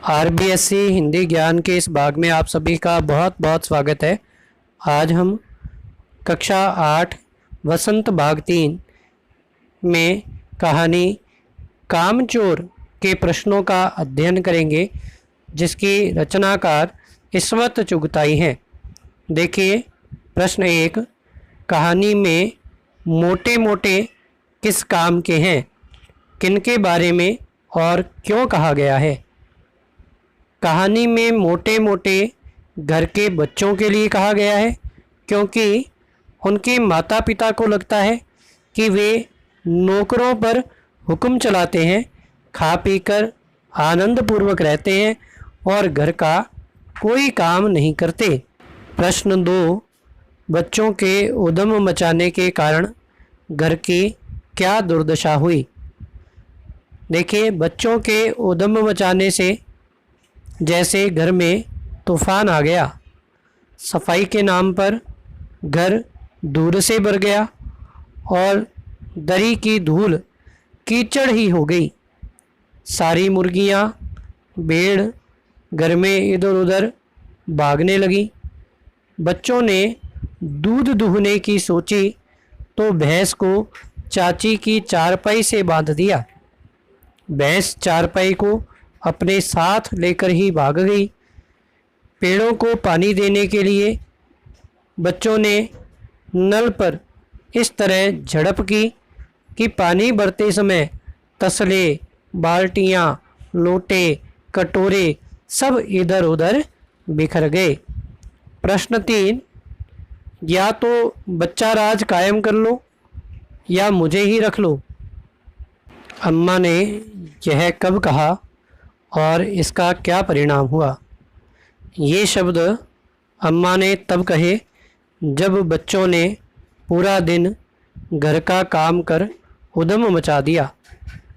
RBSC Hindi ज्ञान के इस भाग में आप सभी का बहुत बहुत स्वागत है। आज हम कक्षा 8 वसंत भाग 3 में कहानी कामचोर के प्रश्नों का अध्ययन करेंगे, जिसकी रचनाकार इस्मत चुगताई हैं। देखिए, प्रश्न 1, कहानी में मोटे मोटे किस काम के हैं, किनके बारे में और क्यों कहा गया है। कहानी में मोटे मोटे घर के बच्चों के लिए कहा गया है, क्योंकि उनके माता पिता को लगता है कि वे नौकरों पर हुक्म चलाते हैं, खा पी कर आनंदपूर्वक रहते हैं और घर का कोई काम नहीं करते। प्रश्न 2, बच्चों के उद्यम मचाने के कारण घर की क्या दुर्दशा हुई। देखिए, बच्चों के उद्यम मचाने से जैसे घर में तूफान आ गया, सफाई के नाम पर घर दूर से भर गया और दरी की धूल कीचड़ ही हो गई। सारी मुर्गियां, भेड़ घर में इधर उधर भागने लगी। बच्चों ने दूध दुहने की सोची तो भैंस को चाची की चारपाई से बांध दिया। भैंस चारपाई को अपने साथ लेकर ही भाग गई। पेड़ों को पानी देने के लिए बच्चों ने नल पर इस तरह झड़प की कि पानी भरते समय तसले, बाल्टियाँ, लोटे, कटोरे सब इधर उधर बिखर गए। प्रश्न 3, या तो बच्चा राज कायम कर लो या मुझे ही रख लो। अम्मा ने यह कब कहा और इसका क्या परिणाम हुआ। ये शब्द अम्मा ने तब कहे जब बच्चों ने पूरा दिन घर का काम कर उद्यम मचा दिया।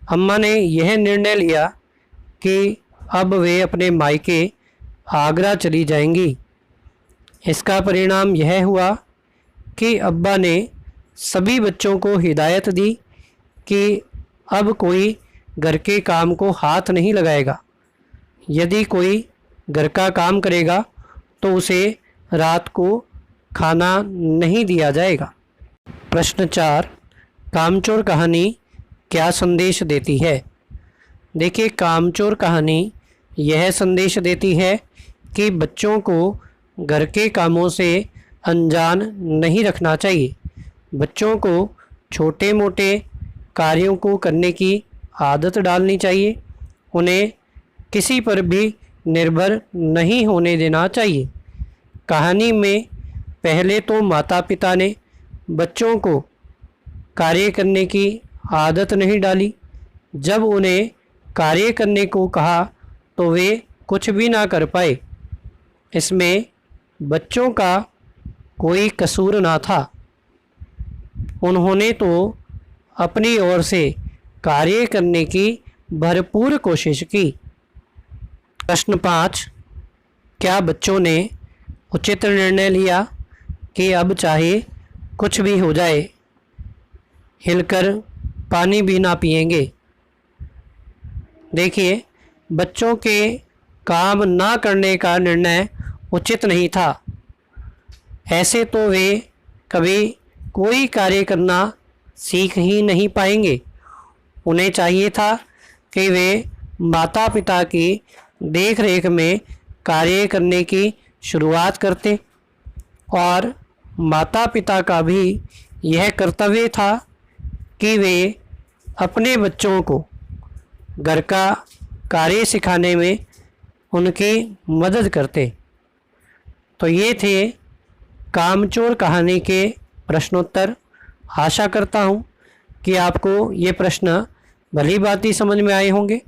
अम्मा ने यह निर्णय लिया कि अब वे अपने मायके आगरा चली जाएंगी। इसका परिणाम यह हुआ कि अब्बा ने सभी बच्चों को हिदायत दी कि अब कोई घर के काम को हाथ नहीं लगाएगा। यदि कोई घर का काम करेगा तो उसे रात को खाना नहीं दिया जाएगा। प्रश्न 4, कामचोर कहानी क्या संदेश देती है। देखिए, कामचोर कहानी यह संदेश देती है कि बच्चों को घर के कामों से अनजान नहीं रखना चाहिए। बच्चों को छोटे मोटे कार्यों को करने की आदत डालनी चाहिए। उन्हें किसी पर भी निर्भर नहीं होने देना चाहिए। कहानी में पहले तो माता पिता ने बच्चों को कार्य करने की आदत नहीं डाली। जब उन्हें कार्य करने को कहा तो वे कुछ भी ना कर पाए। इसमें बच्चों का कोई कसूर ना था। उन्होंने तो अपनी ओर से कार्य करने की भरपूर कोशिश की। प्रश्न 5, क्या बच्चों ने उचित निर्णय लिया कि अब चाहे कुछ भी हो जाए हिलकर पानी भी ना पिएंगे। देखिए, बच्चों के काम ना करने का निर्णय उचित नहीं था। ऐसे तो वे कभी कोई कार्य करना सीख ही नहीं पाएंगे। उन्हें चाहिए था कि वे माता पिता की देख रेख में कार्य करने की शुरुआत करते और माता पिता का भी यह कर्तव्य था कि वे अपने बच्चों को घर का कार्य सिखाने में उनकी मदद करते। तो ये थे कामचोर कहानी के प्रश्नोत्तर। आशा करता हूँ कि आपको ये प्रश्न भली भांति समझ में आए होंगे।